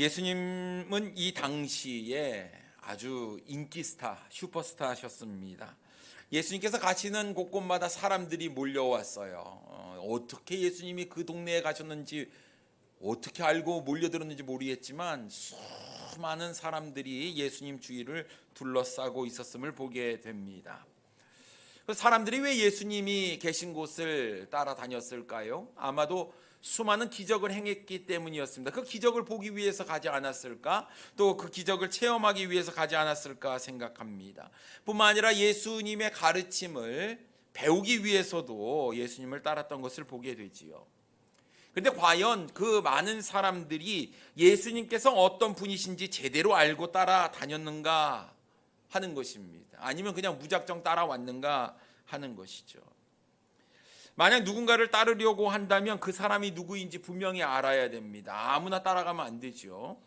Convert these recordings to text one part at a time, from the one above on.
예수님은 이 당시에 아주 인기 스타, 슈퍼스타셨습니다. 예수님께서 가시는 곳곳마다 사람들이 몰려왔어요. 어떻게 예수님이 그 동네에 가셨는지 어떻게 알고 몰려들었는지 모르겠지만 수많은 사람들이 예수님 주위를 둘러싸고 있었음을 보게 됩니다. 사람들이 왜 예수님이 계신 곳을 따라다녔을까요? 아마도 수많은 기적을 행했기 때문이었습니다. 그 기적을 보기 위해서 가지 않았을까? 또 그 기적을 체험하기 위해서 가지 않았을까 생각합니다. 뿐만 아니라 예수님의 가르침을 배우기 위해서도 예수님을 따랐던 것을 보게 되지요. 그런데 과연 그 많은 사람들이 예수님께서 어떤 분이신지 제대로 알고 따라다녔는가 하는 것입니다. 아니면 그냥 무작정 따라왔는가 하는 것이죠. 만약 누군가를 따르려고 한다면 그 사람이 누구인지 분명히 알아야 됩니다. 아무나 따라가면 안 되죠.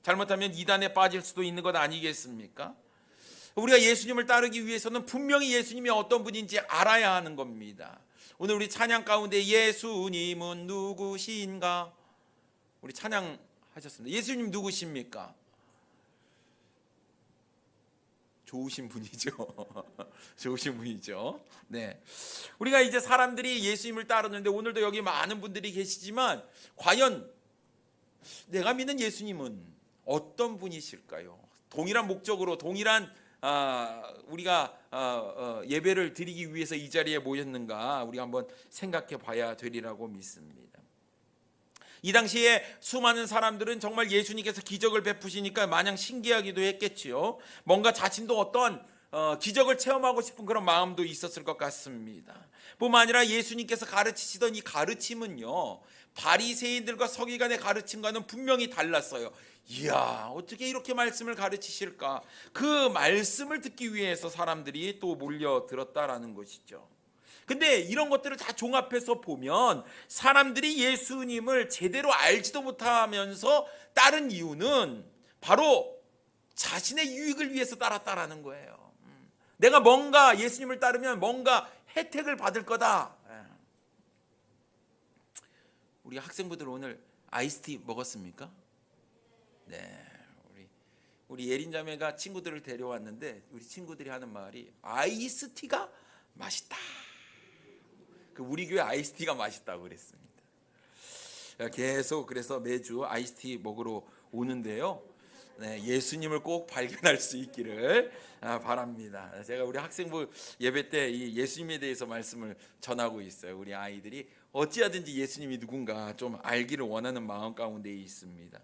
잘못하면 이단에 빠질 수도 있는 것 아니겠습니까? 우리가 예수님을 따르기 위해서는 분명히 예수님이 어떤 분인지 알아야 하는 겁니다. 오늘 우리 찬양 가운데 예수님은 누구신가? 우리 찬양하셨습니다. 예수님 누구십니까? 좋으신 분이죠. 좋으신 분이죠. 네. 우리가 이제 사람들이 예수님을 따르는데 오늘도 여기 많은 분들이 계시지만 과연 내가 믿는 예수님은 어떤 분이실까요? 동일한 목적으로 동일한 우리가 예배를 드리기 위해서 이 자리에 모였는가 우리가 한번 생각해 봐야 되리라고 믿습니다. 이 당시에 수많은 사람들은 정말 예수님께서 기적을 베푸시니까 마냥 신기하기도 했겠지요. 뭔가 자신도 어떤 기적을 체험하고 싶은 그런 마음도 있었을 것 같습니다. 뿐만 아니라 예수님께서 가르치시던 이 가르침은요, 바리새인들과 서기관의 가르침과는 분명히 달랐어요. 이야, 어떻게 이렇게 말씀을 가르치실까? 그 말씀을 듣기 위해서 사람들이 또 몰려들었다라는 것이죠. 근데 이런 것들을 다 종합해서 보면 사람들이 예수님을 제대로 알지도 못하면서 따른 이유는 바로 자신의 유익을 위해서 따랐다라는 거예요. 내가 뭔가 예수님을 따르면 뭔가 혜택을 받을 거다. 우리 학생분들 오늘 아이스티 먹었습니까? 네. 우리 예린 자매가 친구들을 데려왔는데 우리 친구들이 하는 말이 아이스티가 맛있다. 우리 교회 아이스티가 맛있다고 그랬습니다. 계속 그래서 매주 아이스티 먹으러 오는데요. 네, 예수님을 꼭 발견할 수 있기를 바랍니다. 제가 우리 학생부 예배 때 이 예수님에 대해서 말씀을 전하고 있어요. 우리 아이들이 어찌하든지 예수님이 누군가 좀 알기를 원하는 마음 가운데 있습니다.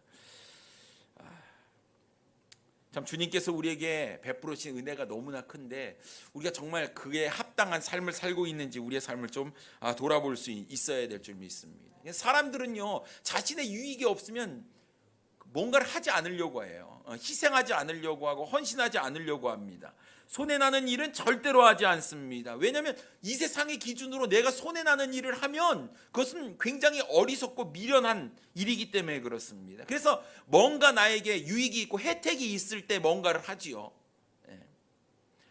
참 주님께서 우리에게 베풀으신 은혜가 너무나 큰데 우리가 정말 그에 합당한 삶을 살고 있는지 우리의 삶을 좀 돌아볼 수 있어야 될 줄 믿습니다. 사람들은요, 자신의 유익이 없으면 뭔가를 하지 않으려고 해요. 희생하지 않으려고 하고 헌신하지 않으려고 합니다. 손해나는 일은 절대로 하지 않습니다. 왜냐하면 이 세상의 기준으로 내가 손해나는 일을 하면 그것은 굉장히 어리석고 미련한 일이기 때문에 그렇습니다. 그래서 뭔가 나에게 유익이 있고 혜택이 있을 때 뭔가를 하지요.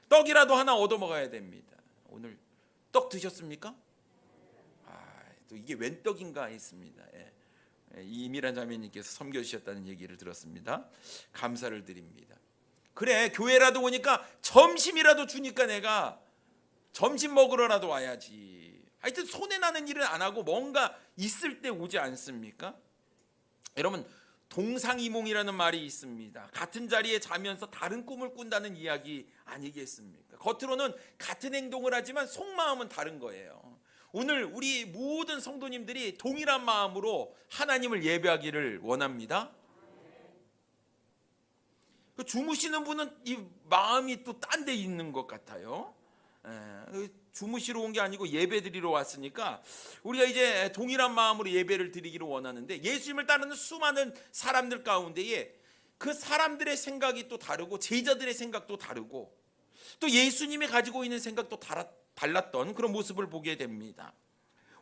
떡이라도 하나 얻어먹어야 됩니다. 오늘 떡 드셨습니까? 또 이게 웬 떡인가 했습니다. 이미란 자매님께서 섬겨주셨다는 얘기를 들었습니다. 감사를 드립니다. 그래, 교회라도 오니까 점심이라도 주니까 내가 점심 먹으러라도 와야지. 하여튼 손해나는 일은 안 하고 뭔가 있을 때 오지 않습니까? 여러분, 동상이몽이라는 말이 있습니다. 같은 자리에 자면서 다른 꿈을 꾼다는 이야기 아니겠습니까? 겉으로는 같은 행동을 하지만 속마음은 다른 거예요. 오늘 우리 모든 성도님들이 동일한 마음으로 하나님을 예배하기를 원합니다. 주무시는 분은 이 마음이 또 딴 데 있는 것 같아요. 주무시러 온 게 아니고 예배 드리러 왔으니까 우리가 이제 동일한 마음으로 예배를 드리기를 원하는데 예수님을 따르는 수많은 사람들 가운데에 그 사람들의 생각이 또 다르고 제자들의 생각도 다르고 또 예수님이 가지고 있는 생각도 달랐던 그런 모습을 보게 됩니다.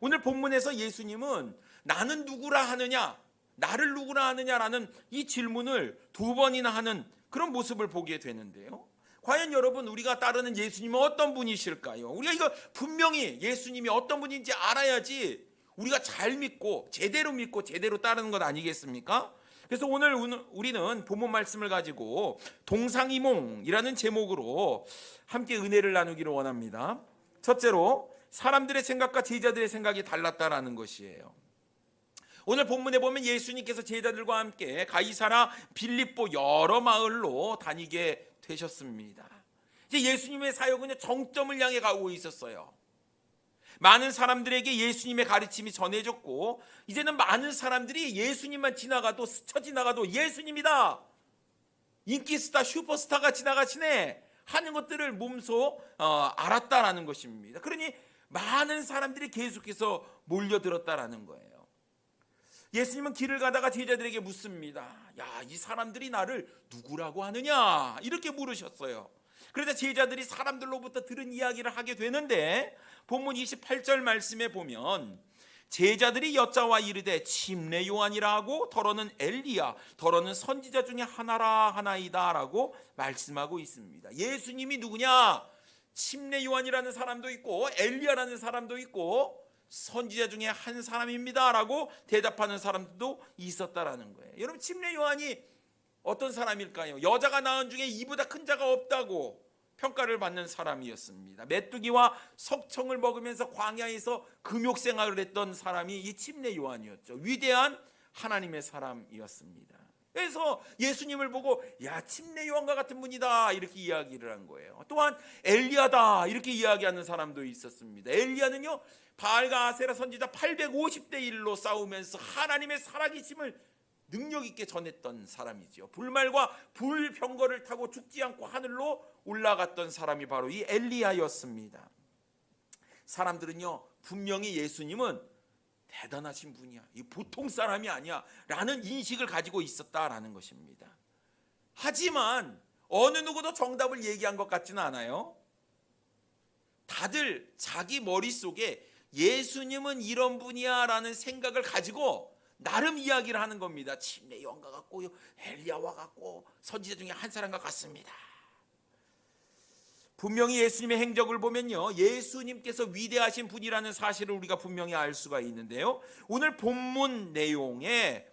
오늘 본문에서 예수님은 나는 누구라 하느냐, 나를 누구라 하느냐라는 이 질문을 두 번이나 하는 그런 모습을 보게 되는데요. 과연 여러분, 우리가 따르는 예수님은 어떤 분이실까요? 우리가 이거 분명히 예수님이 어떤 분인지 알아야지 우리가 잘 믿고 제대로 따르는 것 아니겠습니까? 그래서 오늘 우리는 본문 말씀을 가지고 동상이몽이라는 제목으로 함께 은혜를 나누기를 원합니다. 첫째로 사람들의 생각과 제자들의 생각이 달랐다라는 것이에요. 오늘 본문에 보면 예수님께서 제자들과 함께 가이사라 빌립보 여러 마을로 다니게 되셨습니다. 이제 예수님의 사역은 정점을 향해 가고 있었어요. 많은 사람들에게 예수님의 가르침이 전해졌고, 이제는 많은 사람들이 예수님만 지나가도, 스쳐 지나가도 예수님이다, 인기스타 슈퍼스타가 지나가시네 하는 것들을 몸소 알았다라는 것입니다. 그러니 많은 사람들이 계속해서 몰려들었다라는 거예요. 예수님은 길을 가다가 제자들에게 묻습니다. 야, 이 사람들이 나를 누구라고 하느냐? 이렇게 물으셨어요. 그래서 제자들이 사람들로부터 들은 이야기를 하게 되는데, 본문 28절 말씀에 보면 제자들이 여짜와 이르되 침례 요한이라 하고 더러는 엘리야, 더러는 선지자 중에 하나라 하나이다 라고 말씀하고 있습니다. 예수님이 누구냐? 침례 요한이라는 사람도 있고 엘리야라는 사람도 있고 선지자 중에 한 사람입니다 라고 대답하는 사람들도 있었다라는 거예요. 여러분, 침례 요한이 어떤 사람일까요? 여자가 낳은 중에 이보다 큰 자가 없다고 평가를 받는 사람이었습니다. 메뚜기와 석청을 먹으면서 광야에서 금욕 생활을 했던 사람이 이 침례 요한이었죠. 위대한 하나님의 사람이었습니다. 그래서 예수님을 보고 야, 침례 요한과 같은 분이다 이렇게 이야기를 한 거예요. 또한 엘리야다 이렇게 이야기하는 사람도 있었습니다. 엘리야는요, 바알과 아세라 선지자 850대 1로 싸우면서 하나님의 살아계심을 능력 있게 전했던 사람이죠. 불말과 불병거를 타고 죽지 않고 하늘로 올라갔던 사람이 바로 이 엘리야였습니다. 사람들은요, 분명히 예수님은 대단하신 분이야, 이 보통 사람이 아니야 라는 인식을 가지고 있었다라는 것입니다. 하지만 어느 누구도 정답을 얘기한 것 같지는 않아요. 다들 자기 머릿속에 예수님은 이런 분이야 라는 생각을 가지고 나름 이야기를 하는 겁니다. 침례 요한과 같고 엘리야와 같고 선지자 중에 한 사람과 같습니다. 분명히 예수님의 행적을 보면요, 예수님께서 위대하신 분이라는 사실을 우리가 분명히 알 수가 있는데요, 오늘 본문 내용의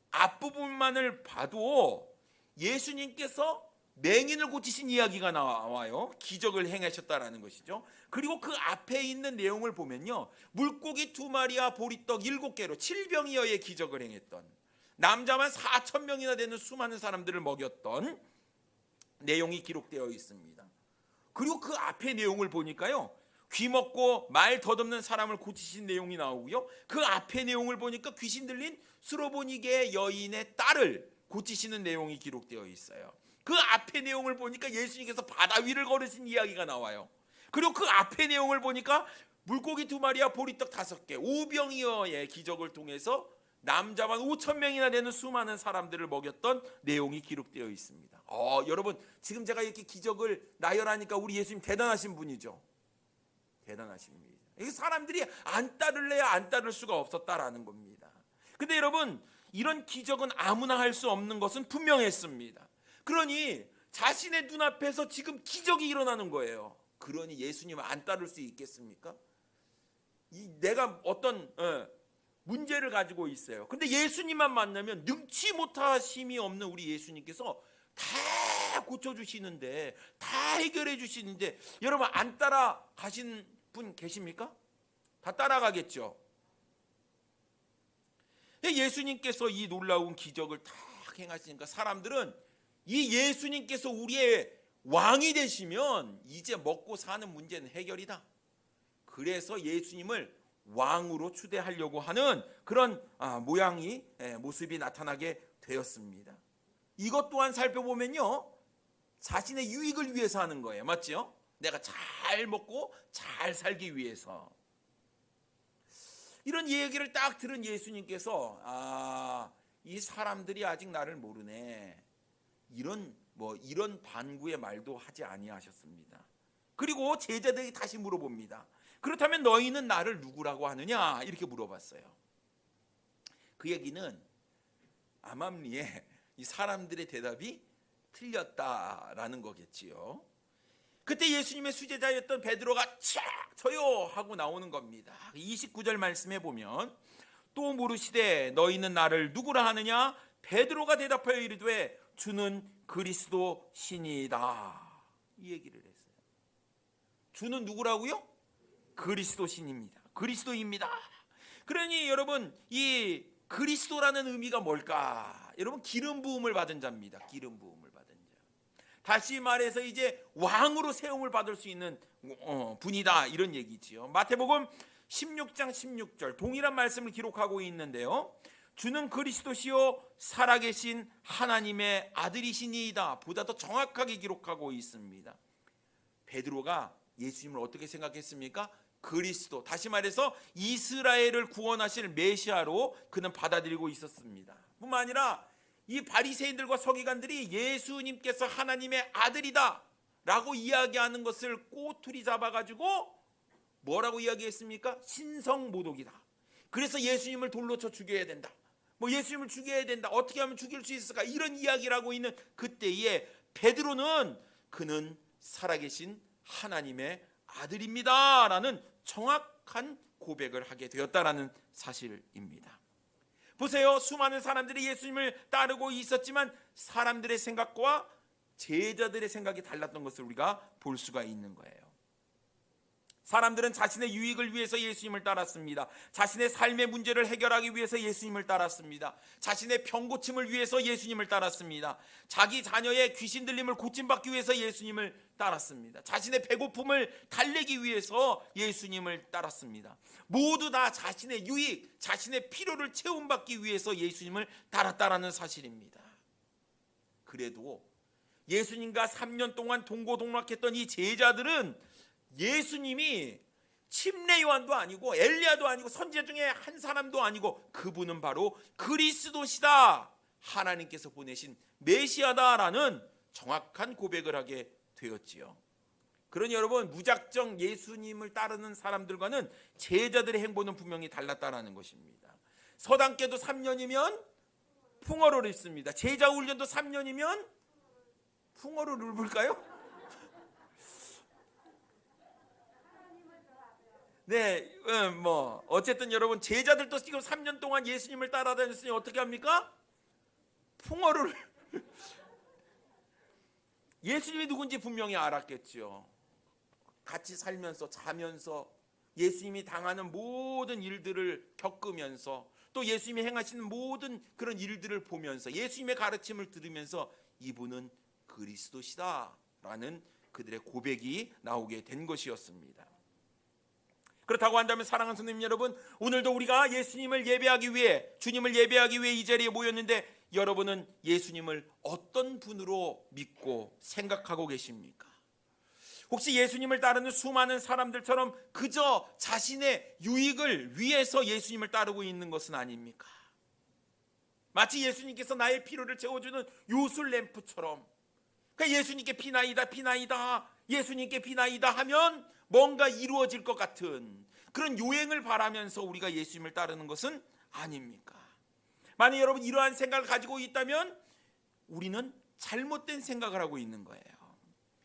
앞부분만을 봐도 예수님께서 맹인을 고치신 이야기가 나와요. 기적을 행하셨다라는 것이죠. 그리고 그 앞에 있는 내용을 보면요, 물고기 2마리와 보리떡 7개로 7병이어의 기적을 행했던, 남자만 4,000명이나 되는 수많은 사람들을 먹였던 내용이 기록되어 있습니다. 그리고 그 앞에 내용을 보니까요, 귀 먹고 말 더듬는 사람을 고치신 내용이 나오고요, 그 앞에 내용을 보니까 귀신 들린 수로보니게 여인의 딸을 고치시는 내용이 기록되어 있어요. 그 앞에 내용을 보니까 예수님께서 바다 위를 걸으신 이야기가 나와요. 그리고 그 앞에 내용을 보니까 물고기 2마리와 보리떡 5개 5병이어의 기적을 통해서 남자만 5,000명이나 되는 수많은 사람들을 먹였던 내용이 기록되어 있습니다. 여러분, 지금 제가 이렇게 기적을 나열하니까 우리 예수님 대단하신 분이죠. 대단하신 분이죠. 이 사람들이 안 따를래야 안 따를 수가 없었다라는 겁니다. 근데 여러분, 이런 기적은 아무나 할 수 없는 것은 분명했습니다. 그러니 자신의 눈앞에서 지금 기적이 일어나는 거예요. 그러니 예수님을 안 따를 수 있겠습니까? 내가 어떤 문제를 가지고 있어요. 근데 예수님만 만나면 능치 못하심이 없는 우리 예수님께서 다 고쳐주시는데, 다 해결해 주시는데, 여러분 안 따라가신 분 계십니까? 다 따라가겠죠. 예수님께서 이 놀라운 기적을 다 행하시니까 사람들은 이 예수님께서 우리의 왕이 되시면 이제 먹고 사는 문제는 해결이다. 그래서 예수님을 왕으로 추대하려고 하는 그런 모습이 나타나게 되었습니다. 이것 또한 살펴보면요, 자신의 유익을 위해서 하는 거예요. 맞죠? 내가 잘 먹고 잘 살기 위해서. 이런 얘기를 딱 들은 예수님께서 이 사람들이 아직 나를 모르네, 이런 반구의 말도 하지 아니하셨습니다. 그리고 제자들이 다시 물어봅니다. 그렇다면 너희는 나를 누구라고 하느냐? 이렇게 물어봤어요. 그 얘기는 암암리에 이 사람들의 대답이 틀렸다라는 거겠지요. 그때 예수님의 수제자였던 베드로가 저요 하고 나오는 겁니다. 29절 말씀에 보면 또 물으시되 너희는 나를 누구라 하느냐? 베드로가 대답하여 이르되 주는 그리스도시니이다. 이 얘기를 했어요. 주는 누구라고요? 그리스도신입니다. 그리스도입니다. 그러니 여러분, 이 그리스도라는 의미가 뭘까? 여러분, 기름 부음을 받은 자입니다. 기름 부음을 받은 자. 다시 말해서 이제 왕으로 세움을 받을 수 있는 분이다, 이런 얘기지요. 마태복음 16장 16절 동일한 말씀을 기록하고 있는데요. 주는 그리스도시요 살아계신 하나님의 아들이시니이다 보다 더 정확하게 기록하고 있습니다. 베드로가 예수님을 어떻게 생각했습니까? 그리스도, 다시 말해서 이스라엘을 구원하실 메시아로 그는 받아들이고 있었습니다. 뿐만 아니라 이 바리새인들과 서기관들이 예수님께서 하나님의 아들이다 라고 이야기하는 것을 꼬투리 잡아가지고 뭐라고 이야기했습니까? 신성모독이다. 그래서 예수님을 돌로 쳐 죽여야 된다. 예수님을 죽여야 된다. 어떻게 하면 죽일 수 있을까? 이런 이야기를 하고 있는 그때에 베드로는 그는 살아계신 하나님의 아들입니다 라는 정확한 고백을 하게 되었다라는 사실입니다. 보세요. 수많은 사람들이 예수님을 따르고 있었지만 사람들의 생각과 제자들의 생각이 달랐던 것을 우리가 볼 수가 있는 거예요. 사람들은 자신의 유익을 위해서 예수님을 따랐습니다. 자신의 삶의 문제를 해결하기 위해서 예수님을 따랐습니다. 자신의 병고침을 위해서 예수님을 따랐습니다. 자기 자녀의 귀신 들림을 고침받기 위해서 예수님을 따랐습니다. 자신의 배고픔을 달래기 위해서 예수님을 따랐습니다. 모두 다 자신의 유익, 자신의 필요를 채움받기 위해서 예수님을 따랐다라는 사실입니다. 그래도 예수님과 3년 동안 동고동락했던 이 제자들은 예수님이 침례 요한도 아니고 엘리야도 아니고 선지자 중에 한 사람도 아니고 그분은 바로 그리스도시다, 하나님께서 보내신 메시아다라는 정확한 고백을 하게 되었지요. 그러니 여러분, 무작정 예수님을 따르는 사람들과는 제자들의 행보는 분명히 달랐다라는 것입니다. 서당계도 3년이면 풍어를 입습니다. 제자 훈련도 3년이면 풍어를 입을까요? 네, 어쨌든 여러분, 제자들도 지금 3년 동안 예수님을 따라다녔으니 어떻게 합니까? 풍어를 예수님이 누군지 분명히 알았겠죠. 같이 살면서 자면서 예수님이 당하는 모든 일들을 겪으면서 또 예수님이 행하시는 모든 그런 일들을 보면서 예수님의 가르침을 들으면서 이분은 그리스도시다라는 그들의 고백이 나오게 된 것이었습니다. 그렇다고 한다면 사랑하는 성도님 여러분, 오늘도 우리가 예수님을 예배하기 위해, 주님을 예배하기 위해 이 자리에 모였는데 여러분은 예수님을 어떤 분으로 믿고 생각하고 계십니까? 혹시 예수님을 따르는 수많은 사람들처럼 그저 자신의 유익을 위해서 예수님을 따르고 있는 것은 아닙니까? 마치 예수님께서 나의 필요를 채워주는 요술 램프처럼, 그러니까 예수님께 비나이다 비나이다 예수님께 비나이다 하면 뭔가 이루어질 것 같은 그런 요행을 바라면서 우리가 예수님을 따르는 것은 아닙니까? 만약 여러분 이러한 생각을 가지고 있다면 우리는 잘못된 생각을 하고 있는 거예요.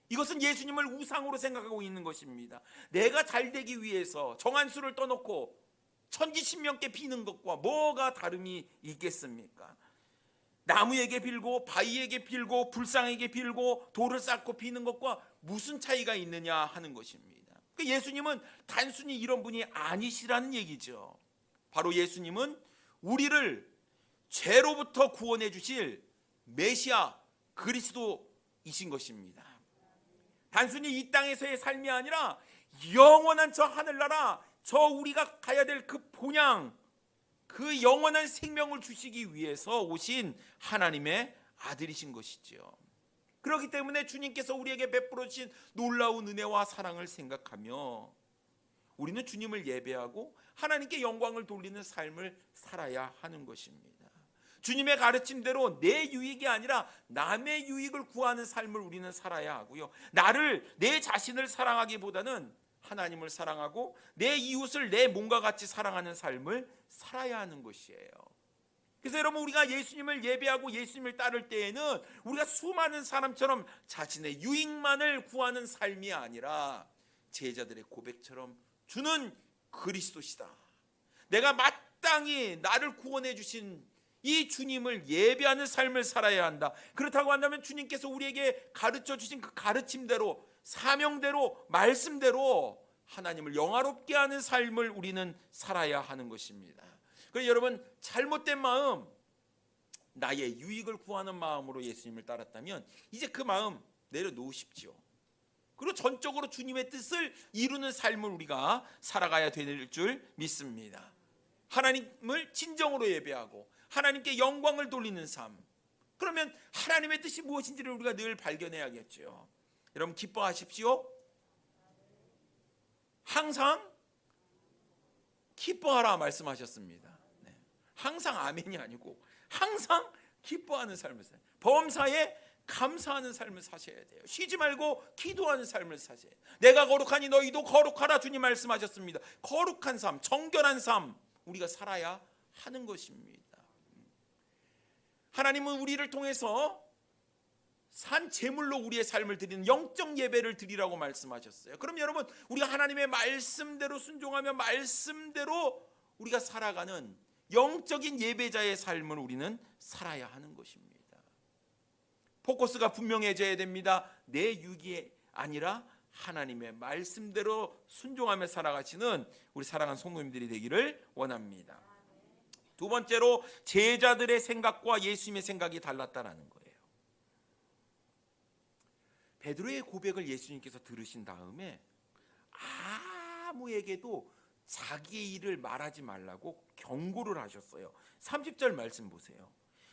이것은 예수님을 우상으로 생각하고 있는 것입니다. 내가 잘되기 위해서 정한 수를 떠놓고 천지신명께 비는 것과 뭐가 다름이 있겠습니까? 나무에게 빌고 바위에게 빌고 불상에게 빌고 돌을 쌓고 비는 것과 무슨 차이가 있느냐 하는 것입니다. 예수님은 단순히 이런 분이 아니시라는 얘기죠. 바로 예수님은 우리를 죄로부터 구원해 주실 메시아 그리스도이신 것입니다. 단순히 이 땅에서의 삶이 아니라 영원한 저 하늘나라, 저 우리가 가야 될 그 본향, 그 영원한 생명을 주시기 위해서 오신 하나님의 아들이신 것이지요. 그렇기 때문에 주님께서 우리에게 베풀어 주신 놀라운 은혜와 사랑을 생각하며 우리는 주님을 예배하고 하나님께 영광을 돌리는 삶을 살아야 하는 것입니다. 주님의 가르침대로 내 유익이 아니라 남의 유익을 구하는 삶을 우리는 살아야 하고요. 내 자신을 사랑하기보다는 하나님을 사랑하고 내 이웃을 내 몸과 같이 사랑하는 삶을 살아야 하는 것이에요. 그래서 여러분, 우리가 예수님을 예배하고 예수님을 따를 때에는 우리가 수많은 사람처럼 자신의 유익만을 구하는 삶이 아니라 제자들의 고백처럼 주는 그리스도시다, 내가 마땅히 나를 구원해 주신 이 주님을 예배하는 삶을 살아야 한다. 그렇다고 한다면 주님께서 우리에게 가르쳐 주신 그 가르침대로, 사명대로, 말씀대로 하나님을 영화롭게 하는 삶을 우리는 살아야 하는 것입니다. 그래서 여러분, 잘못된 마음, 나의 유익을 구하는 마음으로 예수님을 따랐다면 이제 그 마음 내려놓으십시오. 그리고 전적으로 주님의 뜻을 이루는 삶을 우리가 살아가야 될 줄 믿습니다. 하나님을 진정으로 예배하고 하나님께 영광을 돌리는 삶. 그러면 하나님의 뜻이 무엇인지를 우리가 늘 발견해야겠죠. 여러분, 기뻐하십시오. 항상 기뻐하라 말씀하셨습니다. 네. 항상 아멘이 아니고 항상 기뻐하는 삶을 살아요. 범사에 감사하는 삶을 사셔야 돼요. 쉬지 말고 기도하는 삶을 사셔야 돼요. 내가 거룩하니 너희도 거룩하라 주님 말씀하셨습니다. 거룩한 삶, 정결한 삶 우리가 살아야 하는 것입니다. 하나님은 우리를 통해서 산 제물로 우리의 삶을 드리는 영적 예배를 드리라고 말씀하셨어요. 그럼 여러분, 우리가 하나님의 말씀대로 순종하며 말씀대로 우리가 살아가는 영적인 예배자의 삶을 우리는 살아야 하는 것입니다. 포커스가 분명해져야 됩니다. 내 유익이 아니라 하나님의 말씀대로 순종하며 살아가시는 우리 사랑하는 성도님들이 되기를 원합니다. 두 번째로, 제자들의 생각과 예수님의 생각이 달랐다라는 거예요. 베드로의 고백을 예수님께서 들으신 다음에 아무에게도 자기의 일을 말하지 말라고 경고를 하셨어요. 30절 말씀 보세요.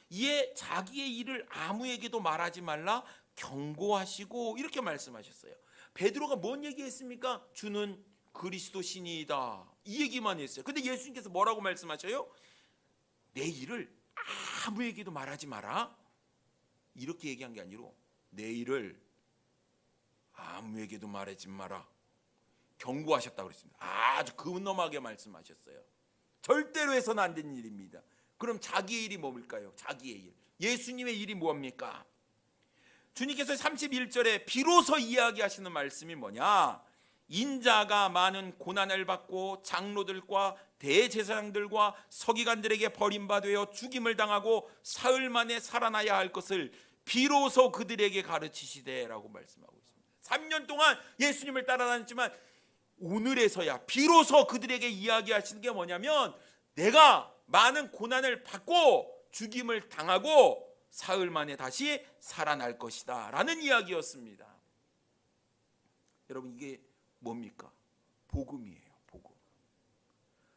이에 자기의 일을 아무에게도 말하지 말라 경고하시고 이렇게 말씀하셨어요. 베드로가 뭔 얘기했습니까? 주는 그리스도 신이다, 이 얘기만 했어요. 근데 예수님께서 뭐라고 말씀하셔요? 내 일을 아무에게도 말하지 마라, 이렇게 얘기한 게 아니라 내 일을 아무에게도 말하지 마라 경고하셨다고 그랬습니다. 아주 근엄하게 말씀하셨어요. 절대로 해서는 안 되는 일입니다. 그럼 자기의 일이 뭡니까요? 자기의 일, 예수님의 일이 뭡니까? 주님께서 31절에 비로소 이야기하시는 말씀이 뭐냐? 인자가 많은 고난을 받고 장로들과 대제사장들과 서기관들에게 버림받아 죽임을 당하고 사흘 만에 살아나야 할 것을 비로소 그들에게 가르치시되라고 말씀하고 있습니다. 3년 동안 예수님을 따라다녔지만 오늘에서야 비로소 그들에게 이야기하시는 게 뭐냐면, 내가 많은 고난을 받고 죽임을 당하고 사흘 만에 다시 살아날 것이다 라는 이야기였습니다. 여러분, 이게 뭡니까? 복음이에요. 복음.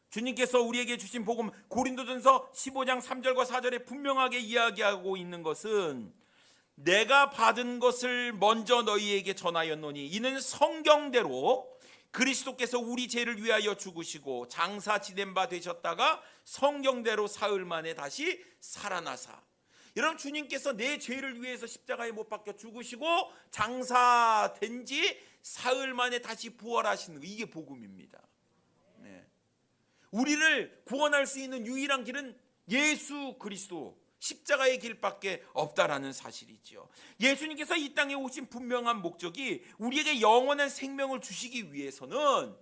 주님께서 우리에게 주신 복음, 고린도전서 15장 3절과 4절에 분명하게 이야기하고 있는 것은, 내가 받은 것을 먼저 너희에게 전하였노니 이는 성경대로 그리스도께서 우리 죄를 위하여 죽으시고 장사 지낸 바 되셨다가 성경대로 사흘 만에 다시 살아나사. 여러분, 주님께서 내 죄를 위해서 십자가에 못 박혀 죽으시고 장사된 지 사흘 만에 다시 부활하시는 거, 이게 복음입니다. 네. 우리를 구원할 수 있는 유일한 길은 예수 그리스도 십자가의 길밖에 없다라는 사실이죠. 예수님께서 이 땅에 오신 분명한 목적이 우리에게 영원한 생명을 주시기 위해서는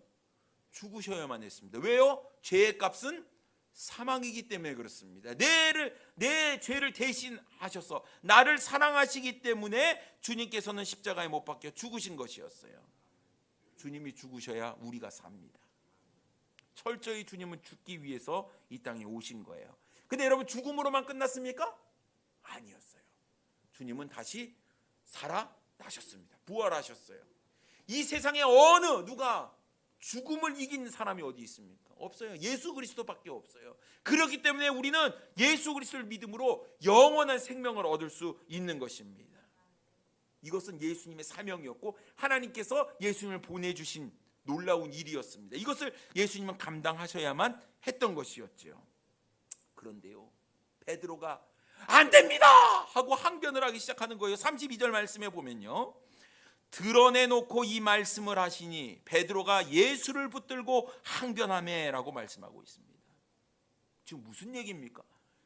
죽으셔야만 했습니다. 왜요? 죄의 값은 사망이기 때문에 그렇습니다. 내 죄를 대신하셔서 나를 사랑하시기 때문에 주님께서는 십자가에 못 박혀 죽으신 것이었어요. 주님이 죽으셔야 우리가 삽니다. 철저히 주님은 죽기 위해서 이 땅에 오신 거예요. 근데 여러분, 죽음으로만 끝났습니까? 아니었어요. 주님은 다시 살아나셨습니다. 부활하셨어요. 이 세상에 어느 누가 죽음을 이긴 사람이 어디 있습니까? 없어요. 예수 그리스도밖에 없어요. 그렇기 때문에 우리는 예수 그리스도를 믿음으로 영원한 생명을 얻을 수 있는 것입니다. 이것은 예수님의 사명이었고 하나님께서 예수님을 보내주신 놀라운 일이었습니다. 이것을 예수님은 감당하셔야만 했던 것이었죠. 그런데요, 베드로가 안 됩니다 하고 항변을 하기 시작하는 거예요. 32절 말씀에 보면요, 드러내놓고 이 말씀을 하시니 베드로가 예수를 붙들고 항변하매라고 말씀하고 있습니다. 지금 무슨 얘기입니까?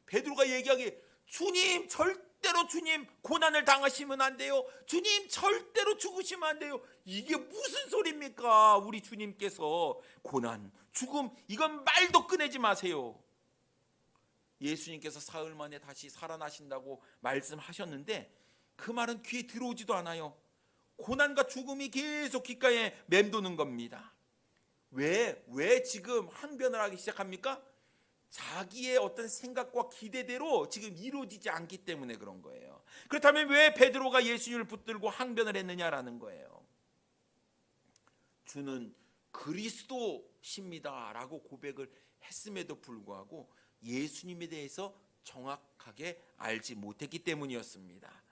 베드로가 얘기하기에, 주님 절대로 주님 고난을 당하시면 안 돼요, 주님 절대로 죽으시면 안 돼요, 이게 무슨 소리입니까? 우리 주님께서 고난, 죽음, 이건 말도 꺼내지 마세요. 예수님께서 사흘 만에 다시 살아나신다고 말씀하셨는데 그 말은 귀에 들어오지도 않아요. 고난과 죽음이 계속 귓가에 맴도는 겁니다. 왜 지금 항변을 하기 시작합니까? 자기의 어떤 생각과 기대대로 지금 이루어지지 않기 때문에 그런 거예요. 그렇다면 왜 베드로가 예수님을 붙들고 항변을 했느냐라는 거예요. 주는 그리스도십니다라고 고백을 했음에도 불구하고 예수님에 대해서 정확하게 알지 못했기 때문이었습니다.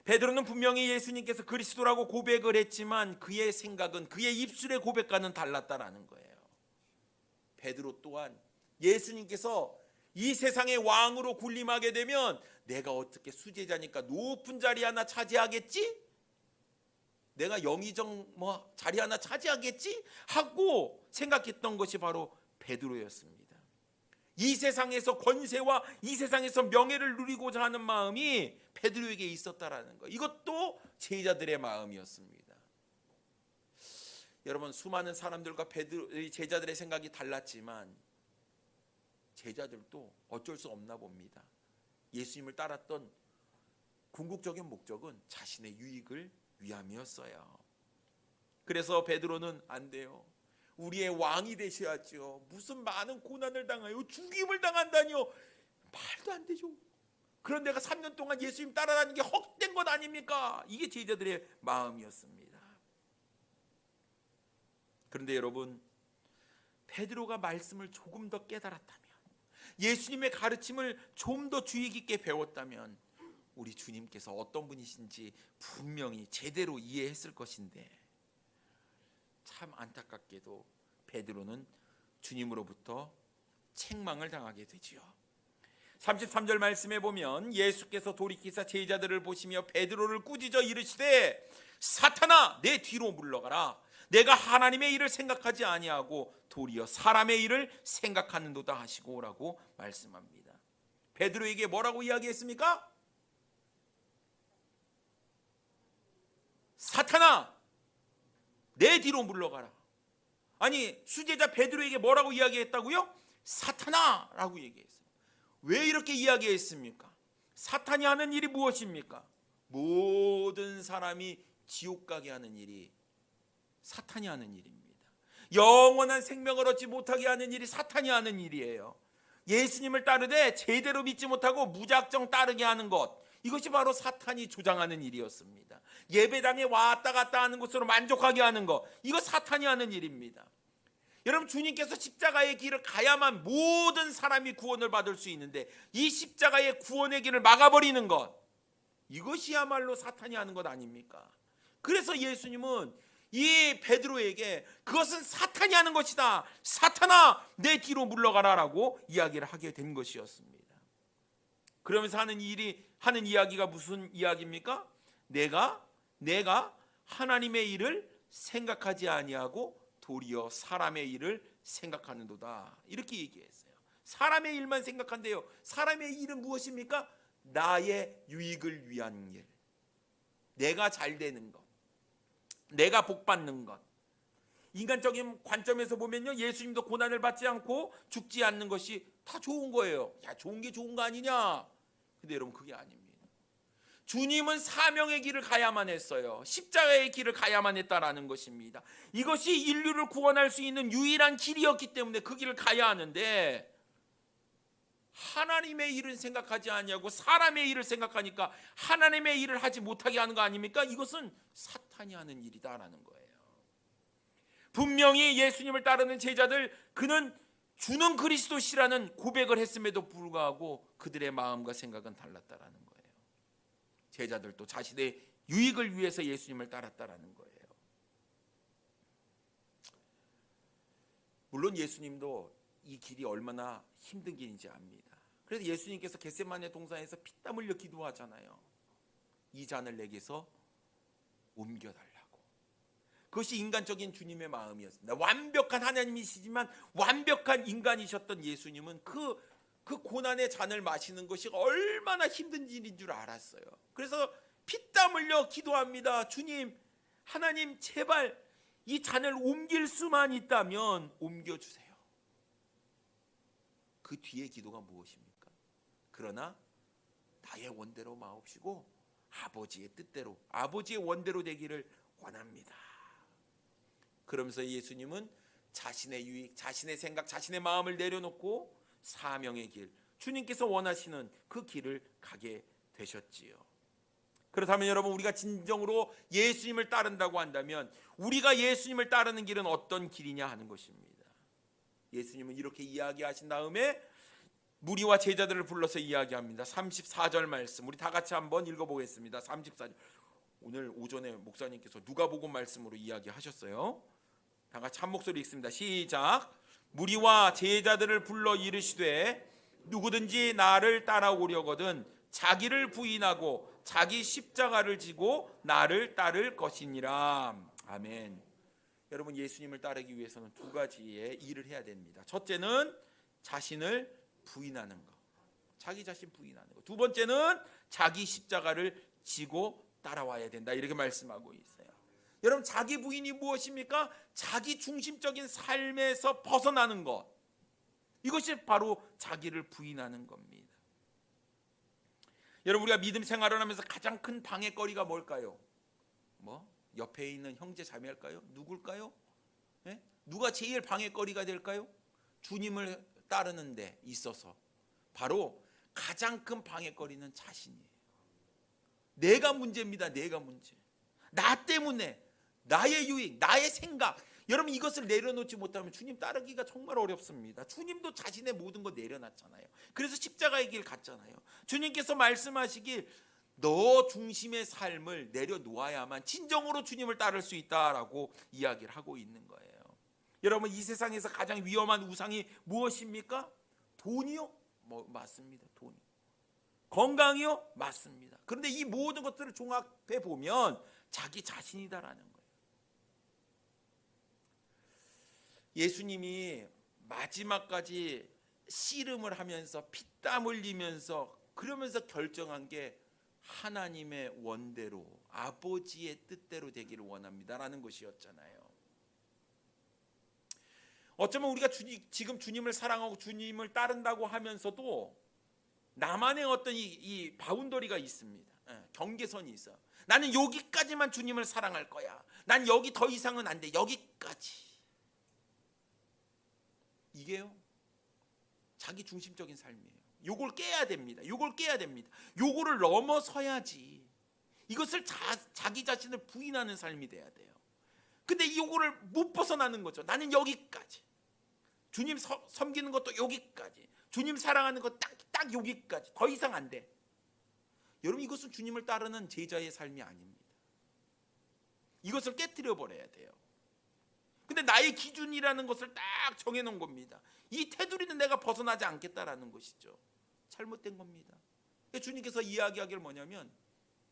베드로는 분명히 예수님께서 그리스도라고 고백을 했지만 그의 생각은 그의 입술의 고백과는 달랐다라는 거예요. 베드로 또한 예수님께서 이 세상의 왕으로 군림하게 되면 내가 어떻게 수제자니까 높은 자리 하나 차지하겠지? 내가 영의정 자리 하나 차지하겠지? 하고 생각했던 것이 바로 베드로였습니다. 이 세상에서 권세와 이 세상에서 명예를 누리고자 하는 마음이 베드로에게 있었다라는 거. 이것도 제자들의 마음이었습니다. 여러분, 수많은 사람들과 제자들의 생각이 달랐지만 제자들도 어쩔 수 없나 봅니다. 예수님을 따랐던 궁극적인 목적은 자신의 유익을 위함이었어요. 그래서 베드로는 안 돼요. 우리의 왕이 되셔야죠. 무슨 많은 고난을 당하여 죽임을 당한다니요. 말도 안 되죠. 그런 내가 3년 동안 예수님 따라다니는 게 헛된 것 아닙니까? 이게 제자들의 마음이었습니다. 그런데 여러분, 베드로가 말씀을 조금 더 깨달았다면, 예수님의 가르침을 좀 더 주의 깊게 배웠다면 우리 주님께서 어떤 분이신지 분명히 제대로 이해했을 것인데 참 안타깝게도 베드로는 주님으로부터 책망을 당하게 되지요. 33절 말씀에 보면 예수께서 돌이키사 제자들을 보시며 베드로를 꾸짖어 이르시되 사탄아 내 뒤로 물러가라. 내가 하나님의 일을 생각하지 아니하고 도리어 사람의 일을 생각하는도다 하시고라고 말씀합니다. 베드로에게 뭐라고 이야기했습니까? 사탄아 내 뒤로 물러가라. 아니, 수제자 베드로에게 뭐라고 이야기했다고요? 사탄아 라고 얘기했어요. 왜 이렇게 이야기했습니까? 사탄이 하는 일이 무엇입니까? 모든 사람이 지옥 가게 하는 일이 사탄이 하는 일입니다. 영원한 생명을 얻지 못하게 하는 일이 사탄이 하는 일이에요. 예수님을 따르되 제대로 믿지 못하고 무작정 따르게 하는 것, 이것이 바로 사탄이 조장하는 일이었습니다. 예배당에 왔다 갔다 하는 것으로 만족하게 하는 것, 이거 사탄이 하는 일입니다. 여러분, 주님께서 십자가의 길을 가야만 모든 사람이 구원을 받을 수 있는데 이 십자가의 구원의 길을 막아버리는 것, 이것이야말로 사탄이 하는 것 아닙니까? 그래서 예수님은 이 베드로에게 그것은 사탄이 하는 것이다. 사탄아 내 뒤로 물러가라 라고 이야기를 하게 된 것이었습니다. 그러면서 하는 이야기가 무슨 이야기입니까? 내가 하나님의 일을 생각하지 아니하고 도리어 사람의 일을 생각하는도다, 이렇게 얘기했어요. 사람의 일만 생각한대요. 사람의 일은 무엇입니까? 나의 유익을 위한 일, 내가 잘 되는 것, 내가 복 받는 것. 인간적인 관점에서 보면요, 예수님도 고난을 받지 않고 죽지 않는 것이 다 좋은 거예요. 야, 좋은 게 좋은 거 아니냐? 근데 여러분, 그게 아닙니다. 주님은 사명의 길을 가야만 했어요. 십자가의 길을 가야만 했다라는 것입니다. 이것이 인류를 구원할 수 있는 유일한 길이었기 때문에 그 길을 가야 하는데 하나님의 일을 생각하지 아니하고 사람의 일을 생각하니까 하나님의 일을 하지 못하게 하는 거 아닙니까? 이것은 사탄이 하는 일이다라는 거예요. 분명히 예수님을 따르는 제자들, 그는 주는 그리스도시라는 고백을 했음에도 불구하고 그들의 마음과 생각은 달랐다라는 거예요. 제자들도 자신의 유익을 위해서 예수님을 따랐다라는 거예요. 물론 예수님도 이 길이 얼마나 힘든 길인지 압니다. 그래서 예수님께서 겟세마네 동산에서 피땀 흘려 기도하잖아요. 이 잔을 내게서 옮겨달라고. 그것이 인간적인 주님의 마음이었습니다. 완벽한 하나님이시지만 완벽한 인간이셨던 예수님은 그 고난의 잔을 마시는 것이 얼마나 힘든 일인 줄 알았어요. 그래서 피땀 흘려 기도합니다. 주님, 하나님, 제발 이 잔을 옮길 수만 있다면 옮겨주세요. 그 뒤에 기도가 무엇입니까? 그러나 나의 원대로 마옵시고 아버지의 뜻대로, 아버지의 원대로 되기를 원합니다. 그러면서 예수님은 자신의 유익, 자신의 생각, 자신의 마음을 내려놓고 사명의 길, 주님께서 원하시는 그 길을 가게 되셨지요. 그렇다면 여러분, 우리가 진정으로 예수님을 따른다고 한다면 우리가 예수님을 따르는 길은 어떤 길이냐 하는 것입니다. 예수님은 이렇게 이야기하신 다음에 무리와 제자들을 불러서 이야기합니다. 34절 말씀 우리 다 같이 한번 읽어보겠습니다. 34절. 오늘 오전에 목사님께서 누가복음 말씀으로 이야기하셨어요. 다 같이 한 목소리 읽습니다. 시작. 무리와 제자들을 불러 이르시되 누구든지 나를 따라오려거든 자기를 부인하고 자기 십자가를 지고 나를 따를 것이니라. 아멘. 여러분, 예수님을 따르기 위해서는 두 가지의 일을 해야 됩니다. 첫째는 자신을 부인하는 것, 자기 자신 부인하는 것. 두 번째는 자기 십자가를 지고 따라와야 된다, 이렇게 말씀하고 있어요. 여러분, 자기 부인이 무엇입니까? 자기 중심적인 삶에서 벗어나는 것, 이것이 바로 자기를 부인하는 겁니다. 여러분, 우리가 믿음 생활을 하면서 가장 큰 방해거리가 뭘까요? 옆에 있는 형제 자매일까요? 누굴까요? 네? 누가 제일 방해거리가 될까요? 주님을 따르는 데 있어서 바로 가장 큰 방해거리는 자신이에요. 내가 문제입니다. 내가 문제. 나 때문에, 나의 유익, 나의 생각. 여러분, 이것을 내려놓지 못하면 주님 따르기가 정말 어렵습니다. 주님도 자신의 모든 거 내려놨잖아요. 그래서 십자가의 길 갔잖아요. 주님께서 말씀하시길 너 중심의 삶을 내려놓아야만 진정으로 주님을 따를 수 있다라고 이야기를 하고 있는 거예요. 여러분, 이 세상에서 가장 위험한 우상이 무엇입니까? 돈이요? 맞습니다. 돈이. 건강이요? 맞습니다. 그런데 이 모든 것들을 종합해 보면 자기 자신이다라는 거예요. 예수님이 마지막까지 씨름을 하면서 피땀 흘리면서 그러면서 결정한 게 하나님의 원대로, 아버지의 뜻대로 되기를 원합니다라는 것이었잖아요. 어쩌면 우리가 지금 주님을 사랑하고 주님을 따른다고 하면서도 나만의 어떤 이 바운더리가 있습니다. 경계선이 있어. 나는 여기까지만 주님을 사랑할 거야. 난 여기 더 이상은 안 돼. 여기까지. 이게요, 자기 중심적인 삶이에요. 요걸 깨야 됩니다. 요걸 깨야 됩니다. 요거를 넘어서야지 이것을 자기 자신을 부인하는 삶이 돼야 돼요. 근데 요거를 못 벗어나는 거죠. 나는 여기까지. 주님 섬기는 것도 여기까지. 주님 사랑하는 것 딱 여기까지. 더 이상 안 돼. 여러분, 이것은 주님을 따르는 제자의 삶이 아닙니다. 이것을 깨트려 버려야 돼요. 근데 나의 기준이라는 것을 딱 정해놓은 겁니다. 이 테두리는 내가 벗어나지 않겠다라는 것이죠. 잘못된 겁니다. 주님께서 이야기하기를 뭐냐면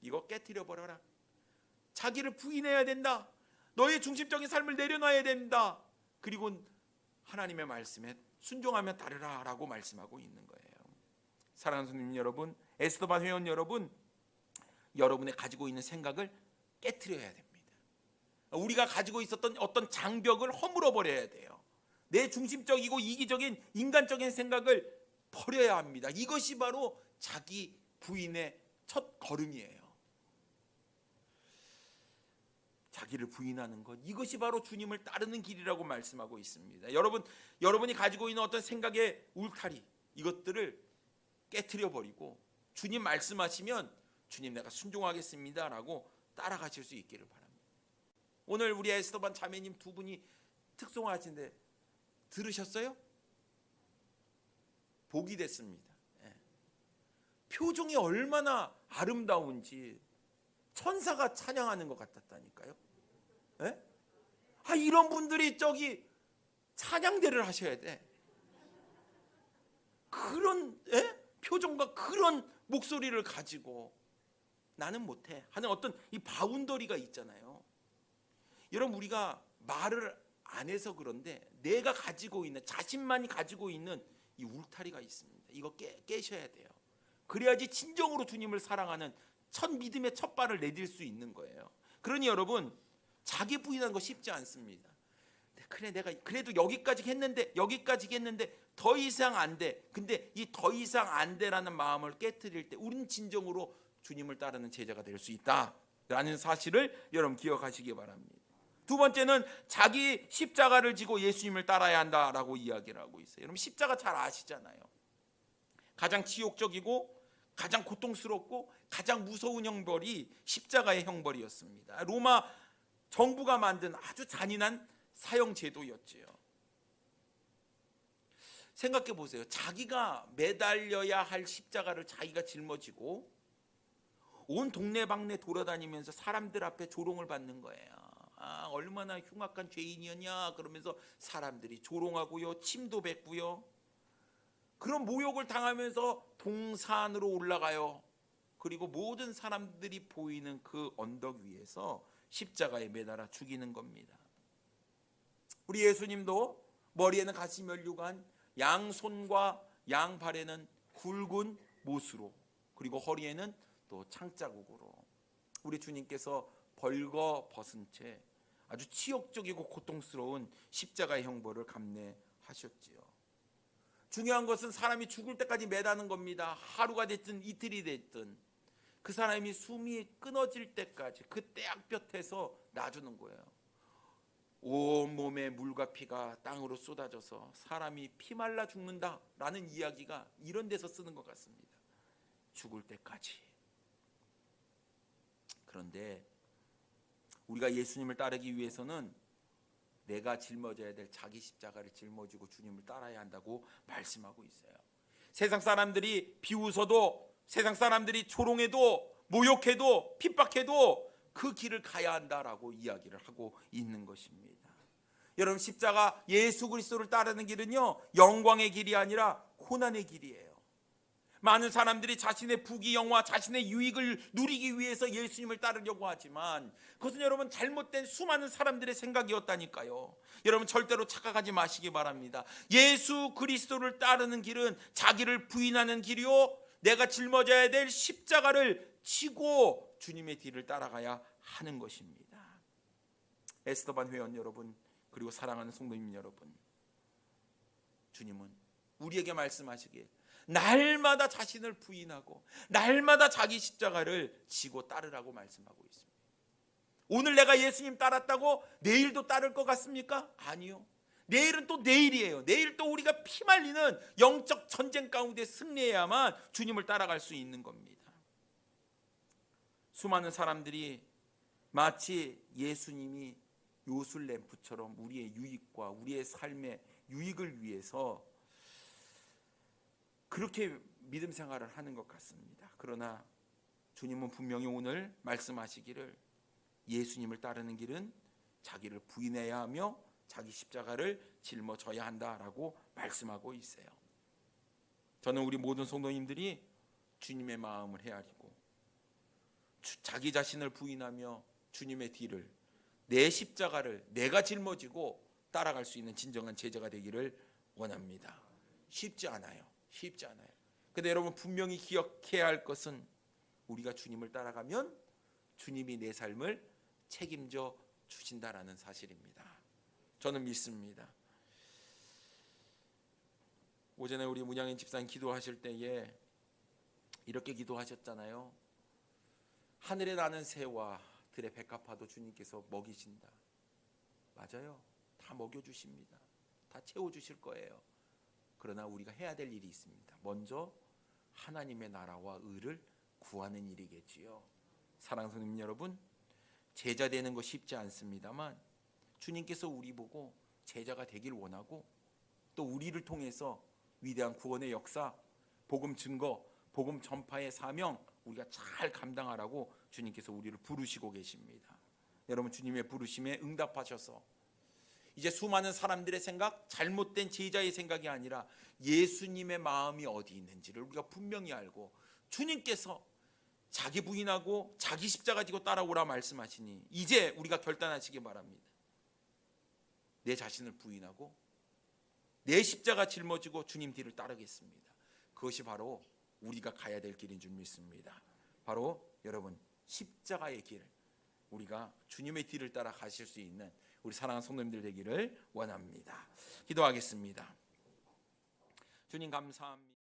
이거 깨트려 버려라. 자기를 부인해야 된다. 너의 중심적인 삶을 내려놔야 된다. 그리고 하나님의 말씀에 순종하며 따르라 라고 말씀하고 있는 거예요. 사랑하는 손님 여러분, 에스더반 회원 여러분, 여러분의 가지고 있는 생각을 깨트려야 됩니다. 우리가 가지고 있었던 어떤 장벽을 허물어 버려야 돼요. 내 중심적이고 이기적인 인간적인 생각을 버려야 합니다. 이것이 바로 자기 부인의 첫 걸음이에요. 자기를 부인하는 것, 이것이 바로 주님을 따르는 길이라고 말씀하고 있습니다. 여러분이 가지고 있는 어떤 생각의 울타리, 이것들을 깨트려 버리고 주님 말씀하시면 주님 내가 순종하겠습니다 라고 따라가실 수 있기를 바랍니다. 오늘 우리 에스더반 자매님 두 분이 특송하신데 들으셨어요? 복이 됐습니다. 표정이 얼마나 아름다운지 천사가 찬양하는 것 같았다니까요. 이런 분들이 찬양대를 하셔야 돼. 그런 표정과 그런 목소리를 가지고 나는 못해 하는 어떤 이 바운더리가 있잖아요. 여러분, 우리가 말을 안 해서 그런데 내가 가지고 있는, 자신만이 가지고 있는 이 울타리가 있습니다. 이거 깨셔야 돼요. 그래야지 진정으로 주님을 사랑하는 첫 믿음의 첫 발을 내딜 수 있는 거예요. 그러니 여러분, 자기 부인하는 거 쉽지 않습니다. 그래 내가 그래도 여기까지 했는데 더 이상 안 돼. 근데 이 더 이상 안 돼라는 마음을 깨트릴 때 우리는 진정으로 주님을 따르는 제자가 될 수 있다라는 사실을 여러분 기억하시기 바랍니다. 두 번째는 자기 십자가를 지고 예수님을 따라야 한다라고 이야기를 하고 있어요. 여러분 십자가 잘 아시잖아요. 가장 치욕적이고 가장 고통스럽고 가장 무서운 형벌이 십자가의 형벌이었습니다. 로마 정부가 만든 아주 잔인한 사형 제도였지요. 생각해 보세요. 자기가 매달려야 할 십자가를 자기가 짊어지고 온 동네방네 돌아다니면서 사람들 앞에 조롱을 받는 거예요. 아, 얼마나 흉악한 죄인이었냐 그러면서 사람들이 조롱하고요, 침도 뱉고요. 그런 모욕을 당하면서 동산으로 올라가요. 그리고 모든 사람들이 보이는 그 언덕 위에서 십자가에 매달아 죽이는 겁니다. 우리 예수님도 머리에는 가시면류관, 양손과 양발에는 굵은 못으로, 그리고 허리에는 또 창자국으로 우리 주님께서 벌거 벗은 채 아주 치욕적이고 고통스러운 십자가의 형벌을 감내하셨지요. 중요한 것은 사람이 죽을 때까지 매다는 겁니다. 하루가 됐든 이틀이 됐든 그 사람이 숨이 끊어질 때까지 그 떼약볕에서 놔주는 거예요. 온 몸에 물과 피가 땅으로 쏟아져서 사람이 피말라 죽는다라는 이야기가 이런 데서 쓰는 것 같습니다. 죽을 때까지. 그런데 우리가 예수님을 따르기 위해서는 내가 짊어져야 될 자기 십자가를 짊어지고 주님을 따라야 한다고 말씀하고 있어요. 세상 사람들이 비웃어도, 세상 사람들이 조롱해도, 모욕해도, 핍박해도 그 길을 가야 한다라고 이야기를 하고 있는 것입니다. 여러분, 십자가 예수 그리스도를 따르는 길은요, 영광의 길이 아니라 고난의 길이에요. 많은 사람들이 자신의 부귀영화, 자신의 유익을 누리기 위해서 예수님을 따르려고 하지만 그것은 여러분 잘못된 수많은 사람들의 생각이었다니까요. 여러분 절대로 착각하지 마시기 바랍니다. 예수 그리스도를 따르는 길은 자기를 부인하는 길이요, 내가 짊어져야 될 십자가를 지고 주님의 뒤를 따라가야 하는 것입니다. 에스더반 회원 여러분, 그리고 사랑하는 성도님 여러분, 주님은 우리에게 말씀하시기에 날마다 자신을 부인하고 날마다 자기 십자가를 지고 따르라고 말씀하고 있습니다. 오늘 내가 예수님 따랐다고 내일도 따를 것 같습니까? 아니요. 내일은 또 내일이에요. 내일 또 우리가 피말리는 영적 전쟁 가운데 승리해야만 주님을 따라갈 수 있는 겁니다. 수많은 사람들이 마치 예수님이 요술램프처럼 우리의 유익과 우리의 삶의 유익을 위해서 그렇게 믿음 생활을 하는 것 같습니다. 그러나 주님은 분명히 오늘 말씀하시기를 예수님을 따르는 길은 자기를 부인해야 하며 자기 십자가를 짊어져야 한다라고 말씀하고 있어요. 저는 우리 모든 성도님들이 주님의 마음을 헤아리고 자기 자신을 부인하며 주님의 뒤를, 내 십자가를 내가 짊어지고 따라갈 수 있는 진정한 제자가 되기를 원합니다. 쉽지 않아요. 쉽지 않아요. 근데 여러분 분명히 기억해야 할 것은 우리가 주님을 따라가면 주님이 내 삶을 책임져 주신다라는 사실입니다. 저는 믿습니다. 오전에 우리 문양인 집사님 기도하실 때에 이렇게 기도하셨잖아요. 하늘에 나는 새와 들의 백합화도 주님께서 먹이신다. 맞아요. 다 먹여주십니다. 다 채워주실 거예요. 그러나 우리가 해야 될 일이 있습니다. 먼저 하나님의 나라와 의를 구하는 일이겠지요. 사랑하는 성도님 여러분, 제자 되는 거 쉽지 않습니다만 주님께서 우리 보고 제자가 되길 원하고 또 우리를 통해서 위대한 구원의 역사, 복음 증거, 복음 전파의 사명 우리가 잘 감당하라고 주님께서 우리를 부르시고 계십니다. 여러분 주님의 부르심에 응답하셔서 이제 수많은 사람들의 생각, 잘못된 제자의 생각이 아니라 예수님의 마음이 어디 있는지를 우리가 분명히 알고 주님께서 자기 부인하고 자기 십자가 지고 따라오라 말씀하시니 이제 우리가 결단하시기 바랍니다. 내 자신을 부인하고 내 십자가 짊어지고 주님 뒤를 따르겠습니다. 그것이 바로 우리가 가야 될 길인 줄 믿습니다. 바로 여러분 십자가의 길, 우리가 주님의 뒤를 따라 가실 수 있는 우리 사랑하는 성도님들 되기를 원합니다. 기도하겠습니다. 주님 감사합니다.